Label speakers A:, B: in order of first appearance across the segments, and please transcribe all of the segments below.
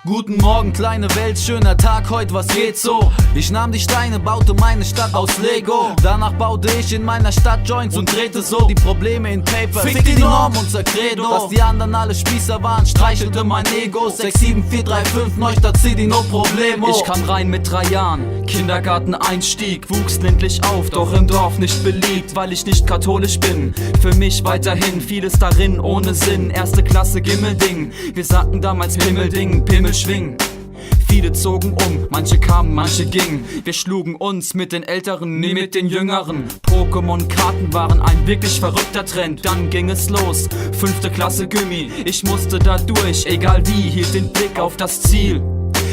A: Guten Morgen, kleine Welt, schöner Tag, heute, was geht so? Ich nahm die Steine, baute meine Stadt aus Lego. Danach baute ich in meiner Stadt Joints und drehte so die Probleme in Paper. Fick die Norm, unser Credo. Dass die anderen alle Spießer waren, streichelte mein Ego. 6, 7, 4, 3, 5, Neustadt City, no problemo.
B: Ich kam rein mit 3 Jahren, Kindergarteneinstieg. Wuchs ländlich auf, doch im Dorf nicht beliebt, weil ich nicht katholisch bin. Für mich weiterhin vieles darin ohne Sinn. 1. Klasse Gimmelding, wir sagten damals Pimmelding, Pimmel schwingen. Viele zogen um, manche kamen, manche gingen. Wir schlugen uns mit den Älteren, nie mit den Jüngeren. Pokémon-Karten waren ein wirklich verrückter Trend. Dann ging es los, 5. Klasse Gummi. Ich musste da durch, egal wie, hielt den Blick auf das Ziel.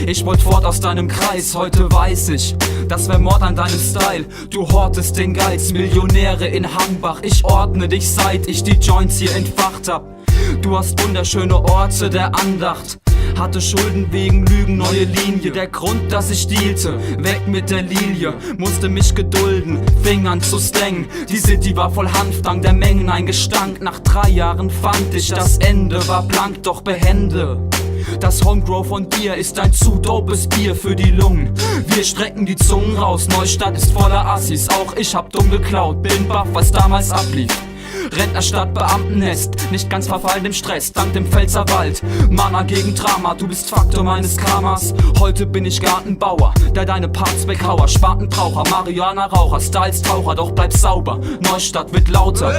B: Ich wollte fort aus deinem Kreis, heute weiß ich, das wär Mord an deinem Style. Du hortest den Geiz, Millionäre in Hambach. Ich ordne dich, seit ich die Joints hier entfacht hab. Du hast wunderschöne Orte der Andacht. Hatte Schulden wegen Lügen, neue Linie. Der Grund, dass ich dealte, weg mit der Lilie. Musste mich gedulden, fing an zu stangen. Die City war voll Hanf, dank der Mengen ein Gestank. Nach 3 Jahren fand ich, das Ende war blank, doch behende. Das Homegrow von dir ist ein zu dopes Bier für die Lungen. Wir strecken die Zungen raus, Neustadt ist voller Assis. Auch ich hab dumm geklaut, bin baff, was damals ablief. Rentnerstadt, Beamtennest, nicht ganz verfallen im Stress, dank dem Pfälzerwald. Mana gegen Drama, du bist Faktor meines Karmas. Heute bin ich Gartenbauer, der deine Parts weghauer. Spatenbraucher, Marihuana-Raucher, Styles-Taucher, doch bleib sauber, Neustadt wird lauter.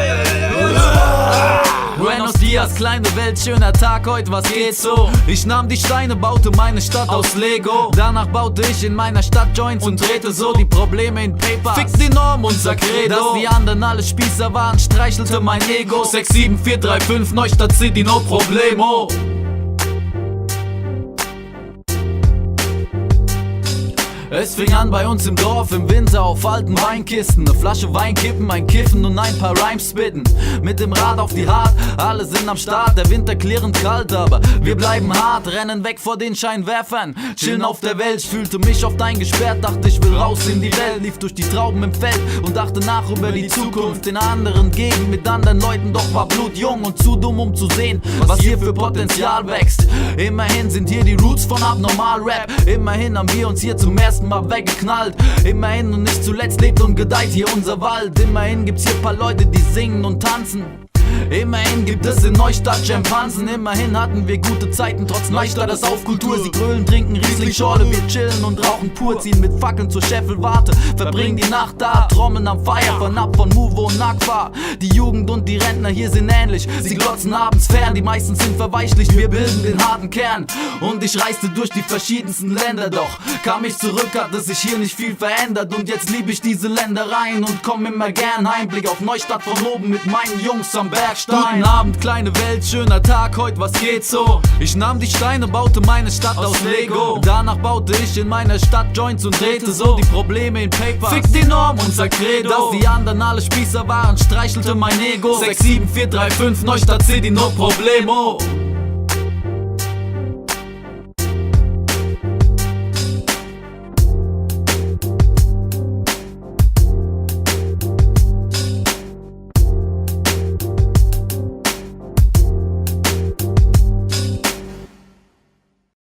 A: Buenos Dias, kleine Welt, schöner Tag, heute, was geht so? Ich nahm die Steine, baute meine Stadt aus Lego. Danach baute ich in meiner Stadt Joints und drehte so die Probleme in Paper. Fick die Norm, unser Credo. Dass die anderen alle Spießer waren, streichelte mein Ego. 6, 7, 4, 3, 5, Neustadt City, no problemo. Es fing an bei uns im Dorf, im Winter auf alten Weinkisten. Ne Flasche Wein kippen, ein Kiffen und ein paar Rhymes spitten. Mit dem Rad auf die Hart, alle sind am Start. Der Winter klirrend kalt, aber wir bleiben hart. Rennen weg vor den Scheinwerfern, chillen auf der Welt. Ich fühlte mich oft eingesperrt, dachte ich will raus in die Welt. Lief durch die Trauben im Feld und dachte nach über die Zukunft. In anderen Gegenden mit anderen Leuten, doch war Blut jung und zu dumm, um zu sehen, was hier für Potenzial wächst. Immerhin sind hier die Roots von Abnormal Rap. Immerhin haben wir uns hier zum ersten Mal weggeknallt. Immerhin und nicht zuletzt lebt und gedeiht hier unser Wald. Immerhin gibt's hier paar Leute, die singen und tanzen. Immerhin gibt es in Neustadt Schimpansen. Immerhin hatten wir gute Zeiten, trotz Neustadt ist auf Kultur. Sie grölen, trinken Riesling-Schorle, wir chillen und rauchen pur. Ziehen mit Fackeln zur Scheffelwarte, verbringen die Nacht da. Trommeln am Feier, fernab von Muvo und Nakwa. Die Jugend und die Rentner hier sind ähnlich. Sie glotzen abends fern, die meisten sind verweichlicht. Wir bilden den harten Kern und ich reiste durch die verschiedensten Länder. Doch kam ich zurück, hatte sich hier nicht viel verändert. Und jetzt liebe ich diese Ländereien und komm immer gern heim. Blick auf Neustadt von oben mit meinen Jungs am Bergstein. Guten Abend, kleine Welt, schöner Tag, heute, was geht so? Ich nahm die Steine, baute meine Stadt aus Lego. Danach baute ich in meiner Stadt Joints und drehte so die Probleme in Paper. Fick die Norm, unser Credo. Dass die anderen alle Spießer waren, streichelte mein Ego. 6, 7, 4, 3, 5, Neustadt City, no problemo.